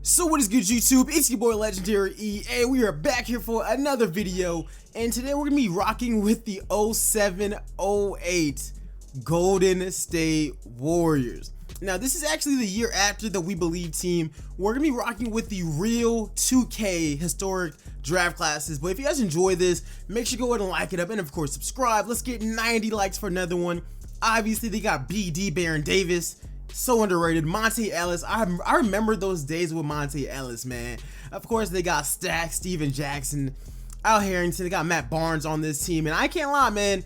So what is good, YouTube? It's your boy LegendaryEA. We are back here for another video, and today we're gonna be rocking with the 07-08 Golden State Warriors. Now this is actually the year after the We Believe team. We're gonna be rocking with the real 2K historic draft classes. But if you guys enjoy this, make sure you go ahead and like it up, and of course subscribe. Let's get 90 likes for another one. Obviously they got BD Baron Davis. So underrated. Monta Ellis. I remember those days with Monta Ellis, man. Of course, they got Steph, Steven Jackson, Al Harrington. They got Matt Barnes on this team. And I can't lie, man.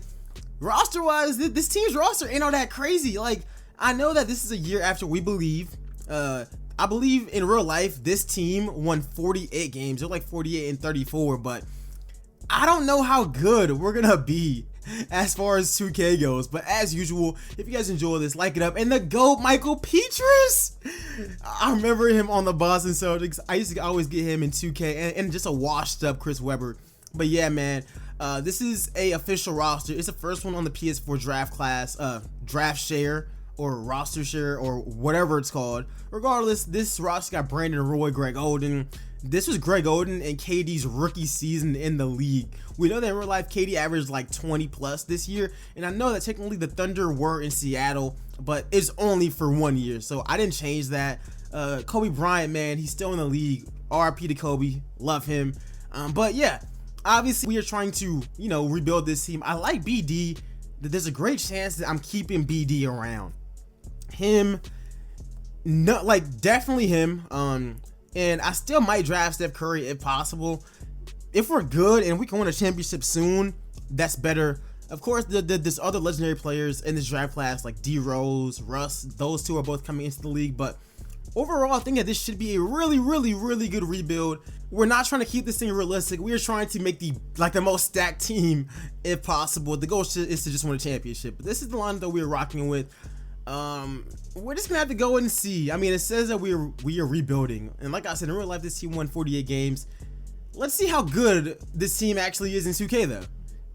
Roster-wise, this team's roster ain't all that crazy. Like, I know that this is a year after We Believe. I believe in real life, this team won 48 games. They're like 48 and 34. But I don't know how good we're going to be as far as 2K goes. But as usual, if you guys enjoy this, like it up. And the GOAT, Michael Petrus, I remember him on the Boston Celtics. I used to always get him in 2K, and just a washed up Chris Webber. But yeah, man, this is a official roster. It's the first one on the PS4 draft class, draft share or roster share or whatever it's called. Regardless, this roster got Brandon Roy, Greg Oden. This was Greg Oden and KD's rookie season in the league. We know that in real life, KD averaged like 20 plus this year. And I know that technically the Thunder were in Seattle, but it's only for 1 year. So I didn't change that. Kobe Bryant, man, he's still in the league. RIP to Kobe. Love him. But yeah, obviously we are trying to, rebuild this team. I like BD. There's a great chance that I'm keeping BD around. Him, no, like definitely him. And I still might draft Steph Curry if possible. If we're good and we can win a championship soon, that's better. Of course, there's other legendary players in this draft class like D Rose, Russ. Those two are both coming into the league. But overall, I think that this should be a really good rebuild. We're not trying to keep this thing realistic. We are trying to make the most stacked team if possible. The goal is to just win a championship. But this is the line that we're rocking with. We're just gonna have to go and see. I mean, it says that we are rebuilding, and like I said, in real life this team won 48 games. Let's see how good this team actually is in 2K though.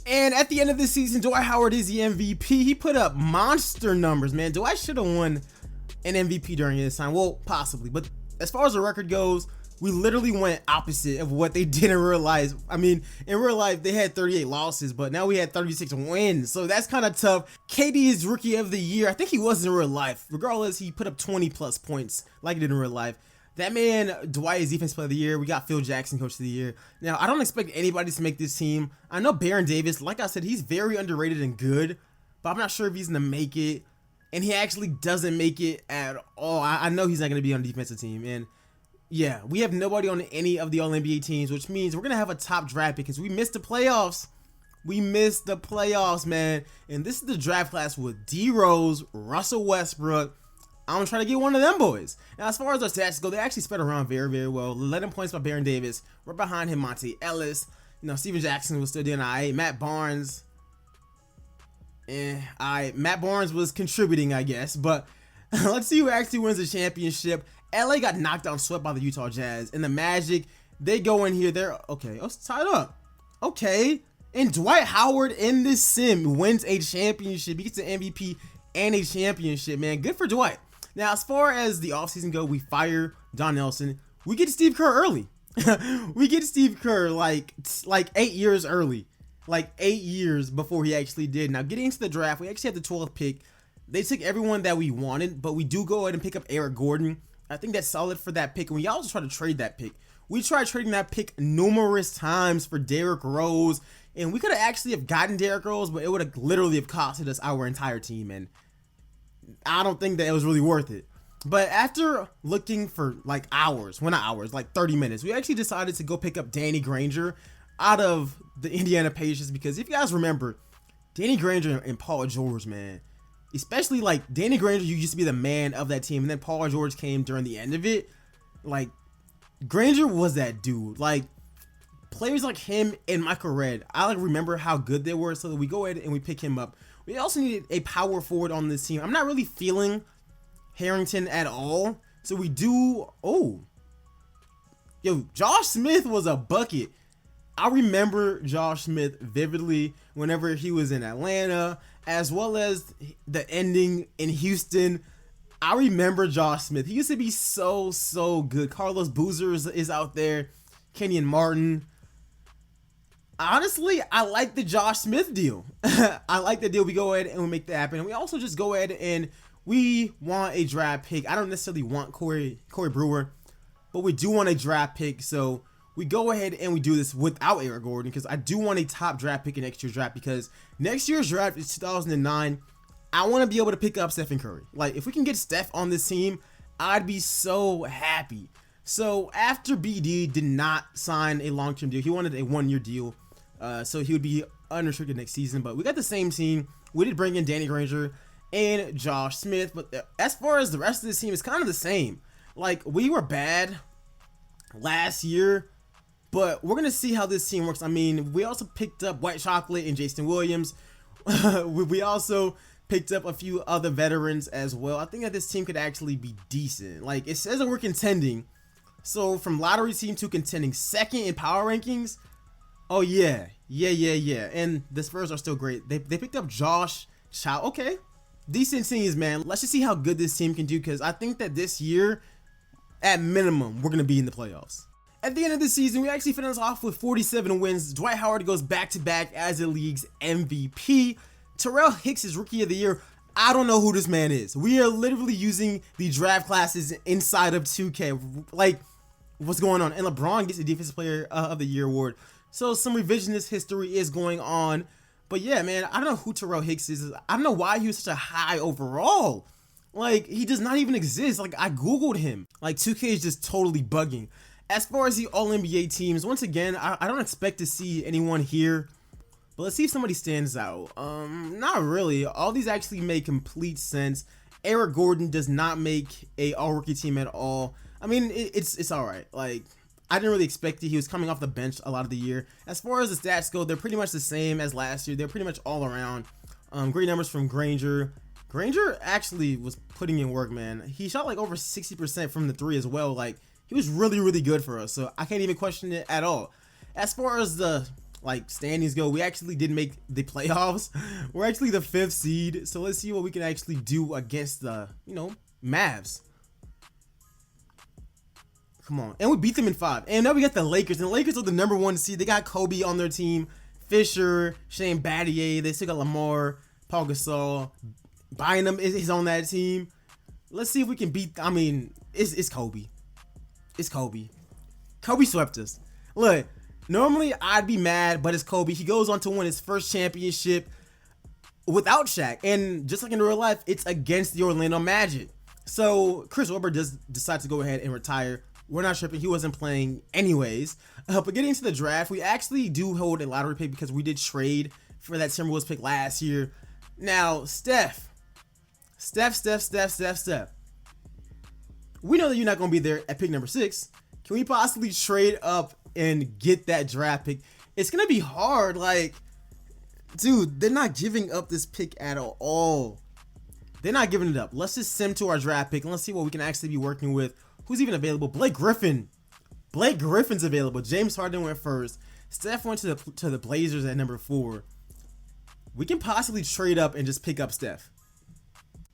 And at the end of this season, Dwight Howard is the MVP. He put up monster numbers, man. Dwight should have won an MVP during his time. Well, possibly, but as far as the record goes, we literally went opposite of what they did in real life. I mean, in real life, they had 38 losses, but now we had 36 wins. So that's kind of tough. KD is Rookie of the Year. I think he was in real life. Regardless, he put up 20 plus points like he did in real life. That man, Dwight, is Defensive Player of the Year. We got Phil Jackson, Coach of the Year. Now, I don't expect anybody to make this team. I know Baron Davis, like I said, he's very underrated and good, but I'm not sure if he's going to make it. And he actually doesn't make it at all. I know he's not going to be on the defensive team. And yeah, we have nobody on any of the All-NBA teams, which means we're going to have a top draft pick because we missed the playoffs. We missed the playoffs, man. And this is the draft class with D Rose, Russell Westbrook. I'm trying to get one of them boys. Now, as far as our stats go, they actually spread around very well. 11 points by Baron Davis. Right behind him, Monta Ellis. Steven Jackson was still doing I. Matt Barnes. Matt Barnes was contributing, I guess. But let's see who actually wins the championship. LA got knocked out and swept by the Utah Jazz. And the Magic, they go in here. They're okay. Oh, it's tied up. Okay. And Dwight Howard in this sim wins a championship. He gets an MVP and a championship, man. Good for Dwight. Now, as far as the offseason go, we fire Don Nelson. We get Steve Kerr early. We get Steve Kerr like 8 years early. Like 8 years before he actually did. Now, getting into the draft, we actually have the 12th pick. They took everyone that we wanted, but we do go ahead and pick up Eric Gordon. I think that's solid for that pick. And we also try to trade that pick. We tried trading that pick numerous times for Derrick Rose. And we could have actually have gotten Derrick Rose, but it would have literally have costed us our entire team. And I don't think that it was really worth it. But after looking for like hours, well not hours, like 30 minutes, we actually decided to go pick up Danny Granger out of the Indiana Pacers. Because if you guys remember, Danny Granger and Paul George, man. Especially like Danny Granger, you used to be the man of that team, and then Paul George came during the end of it. Like Granger was that dude. Like players like him and Michael Redd, I like remember how good they were, so we go ahead and we pick him up. We also needed a power forward on this team. I'm not really feeling Harrington at all, so we do. Oh, yo, Josh Smith was a bucket. I remember Josh Smith vividly whenever he was in Atlanta, as well as the ending in Houston. I remember Josh Smith. He used to be so good. Carlos Boozer is out there. Kenyon Martin. Honestly, I like the Josh Smith deal. I like the deal. We go ahead and we make that happen. And we also just go ahead and we want a draft pick. I don't necessarily want Corey Brewer, but we do want a draft pick. So we go ahead and we do this without Eric Gordon, because I do want a top draft pick in next year's draft, because next year's draft is 2009. I want to be able to pick up Stephen Curry. Like, if we can get Steph on this team, I'd be so happy. So after BD did not sign a long-term deal, he wanted a 1-year deal. So he would be unrestricted next season. But we got the same team. We did bring in Danny Granger and Josh Smith. But as far as the rest of this team, it's kind of the same. Like, we were bad last year, but we're going to see how this team works. I mean, we also picked up White Chocolate and Jason Williams. We also picked up a few other veterans as well. I think that this team could actually be decent. Like, it says that we're contending. So from lottery team to contending, second in power rankings. Oh yeah. And the Spurs are still great. They picked up Josh Chow. Okay, decent teams, man. Let's just see how good this team can do, because I think that this year, at minimum, we're gonna be in the playoffs. At the end of the season, we actually finished off with 47 wins. Dwight Howard goes back-to-back as the league's MVP. Terrell Hicks is Rookie of the Year. I don't know who this man is. We are literally using the draft classes inside of 2K. Like, what's going on? And LeBron gets the Defensive Player of the Year award. So some revisionist history is going on. But yeah, man, I don't know who Terrell Hicks is. I don't know why he was such a high overall. Like, he does not even exist. Like, I Googled him. Like, 2K is just totally bugging. As far as the All-NBA teams, once again, I don't expect to see anyone here. But let's see if somebody stands out. Not really. All these actually make complete sense. Eric Gordon does not make a all-rookie team at all. I mean, it's all right. Like, I didn't really expect it. He was coming off the bench a lot of the year. As far as the stats go, they're pretty much the same as last year. They're pretty much all around. Great numbers from Granger. Granger actually was putting in work, man. He shot like over 60% from the 3 as well. Like, he was really good for us. So I can't even question it at all. As far as the standings go, we actually did make the playoffs. We're actually the 5th seed. So let's see what we can actually do against the, Mavs. Come on. And we beat them in 5. And now we got the Lakers. And the Lakers are the #1 seed. They got Kobe on their team. Fisher, Shane Battier. They still got Lamar, Paul Gasol. Bynum is on that team. Let's see if we can beat. I mean, it's Kobe. It's Kobe. Kobe swept us. Look, normally I'd be mad, but it's Kobe. He goes on to win his first championship without Shaq. And just like in real life, it's against the Orlando Magic. So Chris Webber does decide to go ahead and retire. We're not tripping. He wasn't playing anyways. But getting into the draft, we actually do hold a lottery pick because we did trade for that Timberwolves pick last year. Now, Steph. We know that you're not going to be there at pick number 6. Can we possibly trade up and get that draft pick? It's going to be hard. Like, dude, they're not giving up this pick at all. They're not giving it up. Let's just send to our draft pick and let's see what we can actually be working with. Who's even available? Blake Griffin. Blake Griffin's available. James Harden went first. Steph went to the Blazers at number 4. We can possibly trade up and just pick up Steph.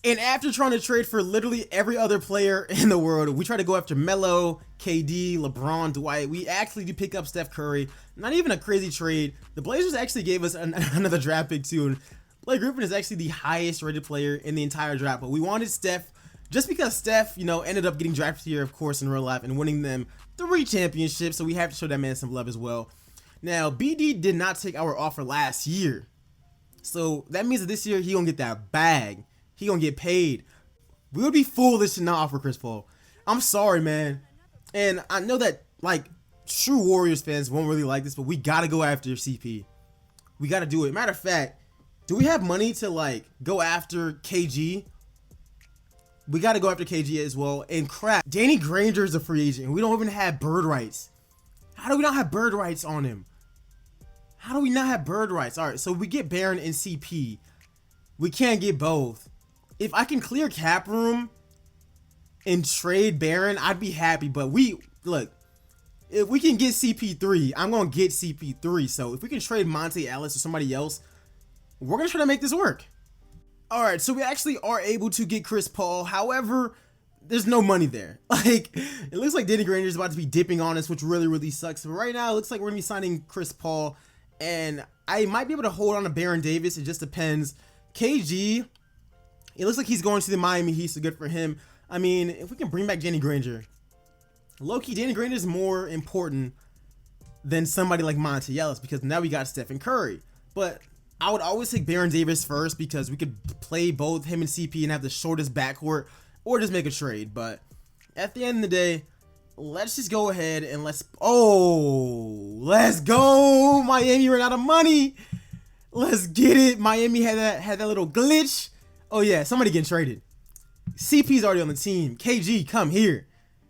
And after trying to trade for literally every other player in the world, we try to go after Melo, KD, LeBron, Dwight. We actually do pick up Steph Curry. Not even a crazy trade. The Blazers actually gave us another draft pick too. And Blake Griffin is actually the highest rated player in the entire draft. But we wanted Steph just because Steph, ended up getting drafted here, of course, in real life and winning them 3 championships. So we have to show that man some love as well. Now, BD did not take our offer last year. So that means that this year he gonna get that bag. He gonna get paid. We would be foolish to not offer Chris Paul. I'm sorry, man. And I know that, true Warriors fans won't really like this, but we gotta go after CP. We gotta do it. Matter of fact, do we have money to, go after KG? We gotta go after KG as well. And crap, Danny Granger is a free agent. We don't even have bird rights. How do we not have bird rights on him? How do we not have bird rights? All right, so we get Baron and CP. We can't get both. If I can clear cap room and trade Baron, I'd be happy. But look, if we can get CP3, I'm going to get CP3. So if we can trade Monta Ellis or somebody else, we're going to try to make this work. All right, so we actually are able to get Chris Paul. However, there's no money there. Like, it looks like Danny Granger is about to be dipping on us, which really sucks. But right now, it looks like we're gonna be signing Chris Paul, and I might be able to hold on to Baron Davis. It just depends. KG, it looks like he's going to the Miami Heat, so good for him. I mean, if we can bring back Danny Granger, low-key, Danny Granger is more important than somebody like Monta Ellis, because now we got Steph and Curry. But I would always take Baron Davis first, because we could play both him and CP and have the shortest backcourt, or just make a trade. But at the end of the day, let's just go ahead and let's go. Miami ran out of money. Let's get it. Miami had that little glitch. Oh yeah, somebody getting traded. CP's already on the team. KG, come here.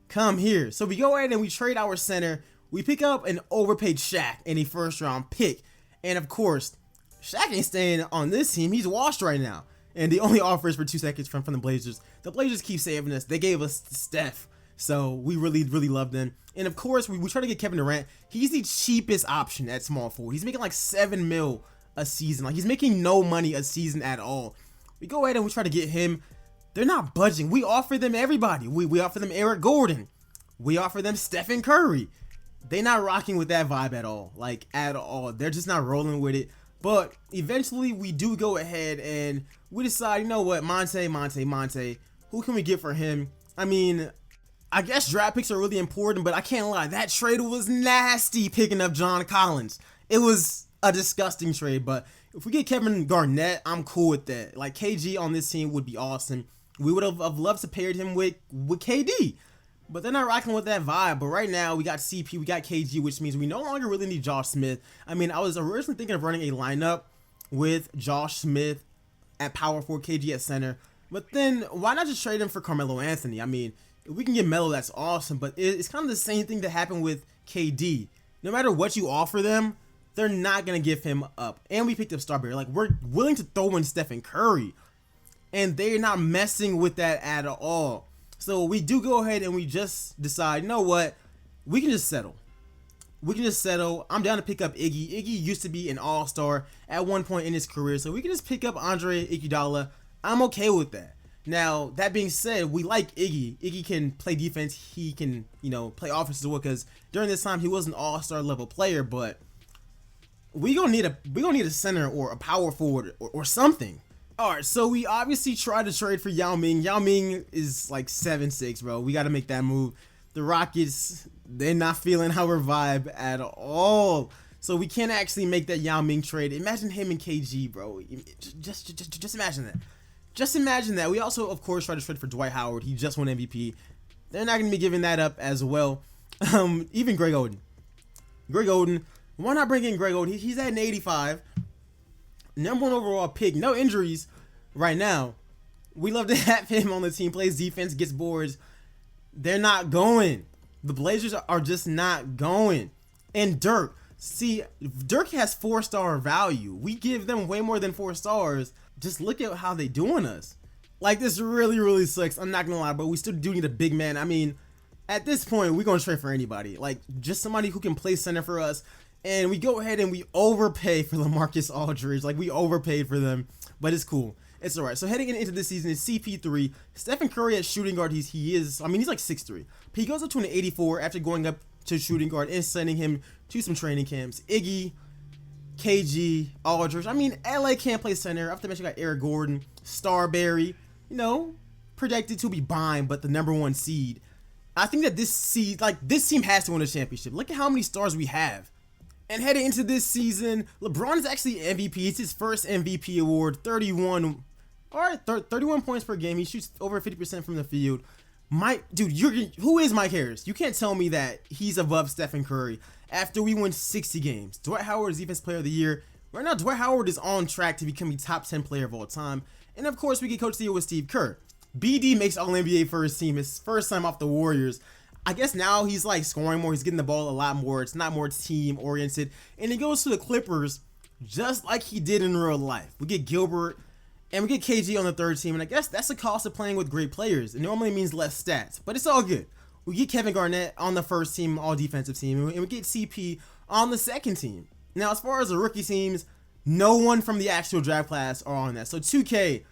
Come here. So we go ahead and we trade our center. We pick up an overpaid Shaq and a first round pick. And of course, Shaq ain't staying on this team. He's washed right now. And the only offer is for 2 seconds from the Blazers. The Blazers keep saving us. They gave us Steph. So we really love them. And of course, we try to get Kevin Durant. He's the cheapest option at small forward. He's making like $7 million a season. Like, he's making no money a season at all. We go ahead and we try to get him. They're not budging. We offer them everybody. We offer them Eric Gordon. We offer them Stephen Curry. They're not rocking with that vibe at all. Like, at all. They're just not rolling with it. But eventually we do go ahead and we decide, you know what, Monte, who can we get for him? I mean, I guess draft picks are really important, but I can't lie, that trade was nasty, picking up John Collins. It was a disgusting trade, but if we get Kevin Garnett, I'm cool with that. Like, KG on this team would be awesome. We would have loved to paired him with KD, but they're not rocking with that vibe. But right now, we got CP, we got KG, which means we no longer really need Josh Smith. I mean, I was originally thinking of running a lineup with Josh Smith at power forward, KG at center. But then, why not just trade him for Carmelo Anthony? I mean, if we can get Melo, that's awesome. But it's kind of the same thing that happened with KD. No matter what you offer them, they're not going to give him up. And we picked up Starberry. Like, we're willing to throw in Stephen Curry. And they're not messing with that at all. So we do go ahead and we just decide, you know what? We can just settle. I'm down to pick up Iggy. Iggy used to be an all-star at one point in his career. So we can just pick up Andre Iguodala. I'm okay with that. Now, that being said, we like Iggy. Iggy can play defense. He can, play offense as well, because during this time he was an all-star level player, but we gonna need a center or a power forward or something. Alright, so we obviously tried to trade for Yao Ming. Yao Ming is like 7'6", bro. We gotta make that move. The Rockets, they're not feeling our vibe at all. So we can't actually make that Yao Ming trade. Imagine him and KG, bro. Just imagine that. Just imagine that. We also, of course, tried to trade for Dwight Howard. He just won MVP. They're not going to be giving that up as well. Even Greg Oden. Why not bring in Greg Oden? He's at an 85. #1 overall pick. No injuries right now. We love to have him on the team. Plays defense, gets boards. They're not going. The Blazers are just not going. And Dirk. See, Dirk has 4-star value. We give them way more than 4 stars. Just look at how they doing us. Like, this really sucks. I'm not gonna lie, but we still do need a big man. I mean, at this point, we're gonna trade for anybody. Like, just somebody who can play center for us. And we go ahead and we overpay for LaMarcus Aldridge. Like, we overpaid for them, but it's cool. It's alright. So heading into this season is CP3. Stephen Curry at shooting guard. He's like 6'3". But he goes up to an 84 after going up to shooting guard and sending him to some training camps. Iggy, KG, Aldridge. I mean, LA can't play center. I have to mention, got Eric Gordon, Starberry, projected to be buying, but the #1 seed. I think that this team has to win a championship. Look at how many stars we have. And heading into this season, LeBron is actually MVP. It's his first MVP award. 31 points per game. He shoots over 50% from the field. Who is Mike Harris? You can't tell me that he's above Stephen Curry after we win 60 games. Dwight Howard is Defensive Player of the Year. Right now, Dwight Howard is on track to become a top 10 player of all time. And of course, we get Coach of the Year with Steve Kerr. BD makes All-NBA first team. His first time off the Warriors. I guess now he's like scoring more. He's getting the ball a lot more. It's not more team oriented. And he goes to the Clippers just like he did in real life. We get Gilbert and we get KG on the third team. And I guess that's the cost of playing with great players. It normally means less stats, but it's all good. We get Kevin Garnett on the first team, all defensive team. And we get CP on the second team. Now, as far as the rookie teams, no one from the actual draft class are on that. So 2K,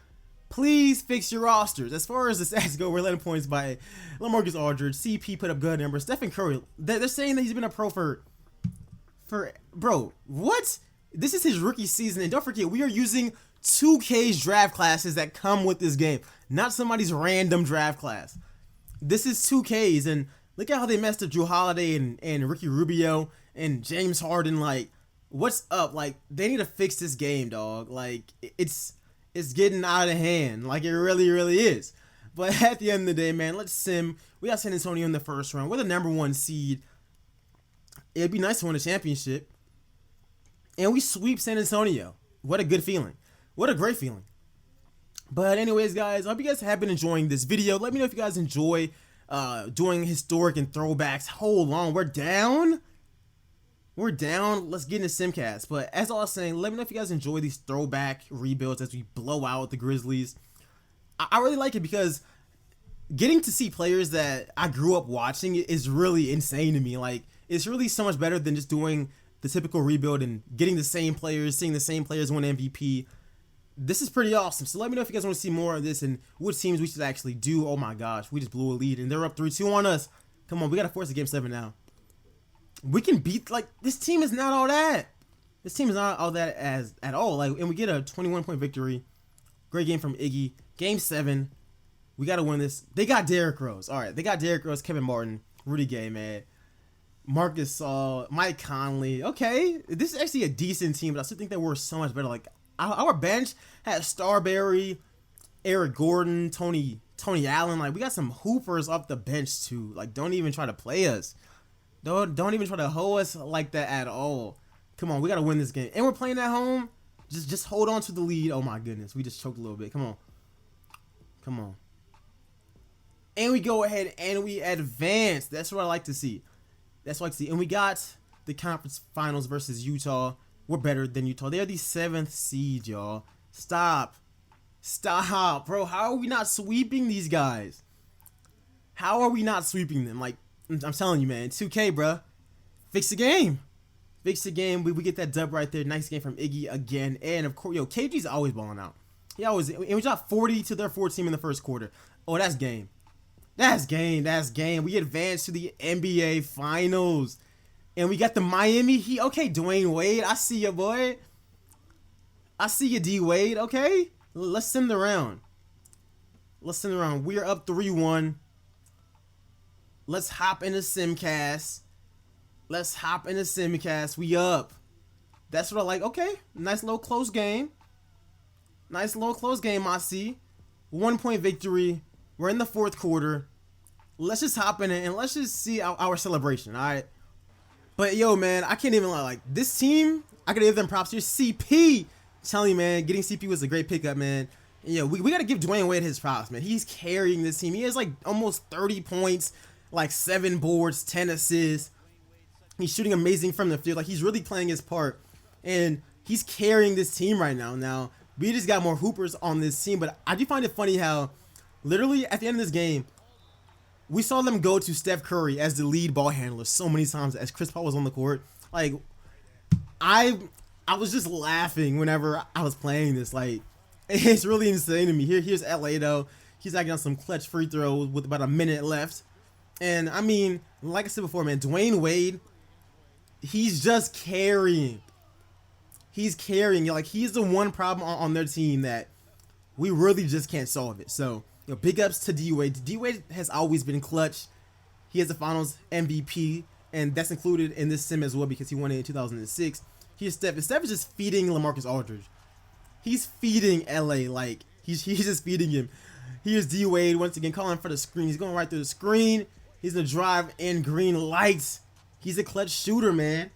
please fix your rosters. As far as the stats go, we're letting points by LaMarcus Aldridge. CP put up good numbers. Stephen Curry, they're saying that he's been a pro for bro, what? This is his rookie season, and don't forget, we are using 2K's draft classes that come with this game, not somebody's random draft class. This is 2K's, and look at how they messed up Drew Holiday and Ricky Rubio and James Harden. Like, what's up? Like, they need to fix this game, dog. Like, it's getting out of hand. Like, it really, really is. But at the end of the day, man, let's sim. We got San Antonio in the first round. We're the #1 seed. It'd be nice to win a championship. And we sweep San Antonio. What a good feeling. What a great feeling. But anyways, guys, I hope you guys have been enjoying this video. Let me know if you guys enjoy doing historic and throwbacks. Hold on, we're down. We're down. Let's get into Simcast. But as I was saying, let me know if you guys enjoy these throwback rebuilds as we blow out the Grizzlies. I really like it because getting to see players that I grew up watching is really insane to me. Like, it's really so much better than just doing the typical rebuild and getting the same players, seeing the same players win MVP. This is pretty awesome. So let me know if you guys want to see more of this and what teams we should actually do. Oh my gosh, we just blew a lead and they're up 3-2 on us. Come on, we got to force a game 7 now. We can beat, like, this team is not all that. This team is not all that at all. Like, and we get a 21-point victory. Great game from Iggy. Game 7. We got to win this. They got Derrick Rose. All right, they got Derrick Rose, Kevin Martin, Rudy Gay, man. Marcus Saul, Mike Conley. Okay, this is actually a decent team, but I still think that we're so much better. Like, our bench had Starberry, Eric Gordon, Tony Allen. Like, we got some hoopers off the bench too. Like, don't even try to play us. Don't even try to hoe us like that at all. Come on, we gotta win this game, and we're playing at home. Just hold on to the lead. Oh my goodness, we just choked a little bit. Come on. And we go ahead and we advance. That's what I like to see. And we got the conference finals versus Utah. We're better than Utah. They're the 7th seed, y'all. Stop, bro. How are we not sweeping these guys? How are we not sweeping them? Like, I'm telling you, man. 2K, bro. Fix the game. We get that dub right there. Nice game from Iggy again. And of course, yo, KG's always balling out. And we dropped 40 to their 14 in the first quarter. Oh, that's game. That's game. We advanced to the NBA Finals. And we got the Miami Heat. Okay, Dwayne Wade. I see you, boy. I see you, D Wade. Okay. Let's send the round. We are up 3-1. Let's hop into Simcast. We up. That's what I like. Okay. Nice little close game. I see. 1-point victory. We're in the 4th quarter. Let's just hop in it and let's just see our celebration, all right? But, yo, man, I can't even lie. Like, this team, I gotta give them props here. CP. I'm telling you, man, getting CP was a great pickup, man. And, yo, we gotta give Dwayne Wade his props, man. He's carrying this team. He has, like, almost 30 points, like 7 boards, 10 assists. He's shooting amazing from the field. Like, he's really playing his part. And he's carrying this team right now. Now, we just got more hoopers on this team. But I do find it funny how literally at the end of this game, we saw them go to Steph Curry as the lead ball handler so many times as Chris Paul was on the court. Like, I was just laughing whenever I was playing this. Like, it's really insane to me. Here's LA though. He's knocking on some clutch free throws with about a minute left. And I mean, like I said before, man, Dwayne Wade, he's just carrying. He's carrying. Like, he's the one problem on their team that we really just can't solve it. So, you know, big ups to D Wade. D Wade has always been clutch. He has the Finals MVP, and that's included in this sim as well because he won it in 2006. Here's Steph. And Steph is just feeding LaMarcus Aldridge. He's feeding LA. Like, he's just feeding him. Here's D Wade once again calling for the screen. He's going right through the screen. He's gonna drive in green lights. He's a clutch shooter, man.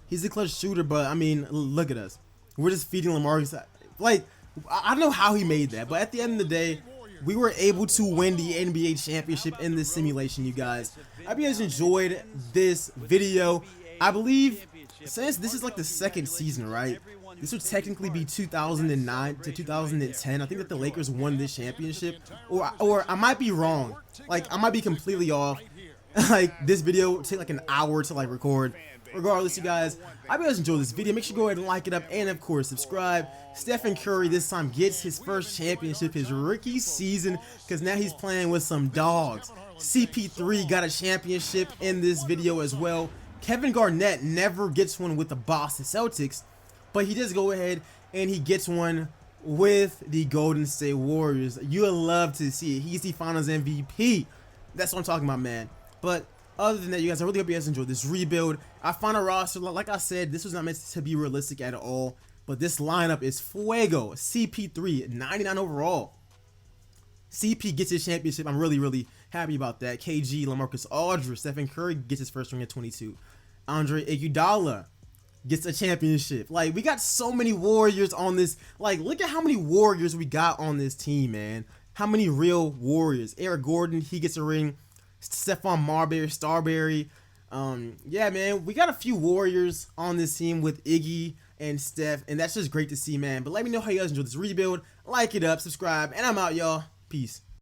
He's a clutch shooter, but I mean, look at us. We're just feeding LaMarcus. Like, I don't know how he made that, but at the end of the day, we were able to win the NBA championship in this simulation, you guys. I hope you guys enjoyed this video. I believe since this is like the 2nd season, right? This would technically be 2009 to 2010. I think that the Lakers won this championship, or I might be wrong. Like, I might be completely off. Like, this video would take like an hour to like record. regardless, you guys, I hope you guys enjoyed this video. Make sure you go ahead and like it up, and of course subscribe. Stephen Curry this time gets his first championship, his rookie season, because now he's playing with some dogs. CP3 got a championship in this video as well. Kevin Garnett never gets one with the Boston Celtics, but he does go ahead and he gets one with the Golden State Warriors. You'll love to see it. He's the Finals MVP. That's what I'm talking about, man. But other than that, you guys, I really hope you guys enjoyed this rebuild. I found a roster, like I said, this was not meant to be realistic at all, but this lineup is fuego. CP3, 99 overall. CP gets his championship. I'm really happy about that. KG, LaMarcus Aldridge, Stephen Curry gets his first ring at 22. Andre Iguodala gets a championship. Like, we got so many Warriors on this. Like, look at how many Warriors we got on this team, man. How many real Warriors. Eric Gordon, he gets a ring. Stephon Marbury, Starbury. Yeah, man, we got a few Warriors on this team with Iggy and Steph, and that's just great to see, man. But let me know how you guys enjoyed this rebuild. Like it up, subscribe, and I'm out, y'all. Peace.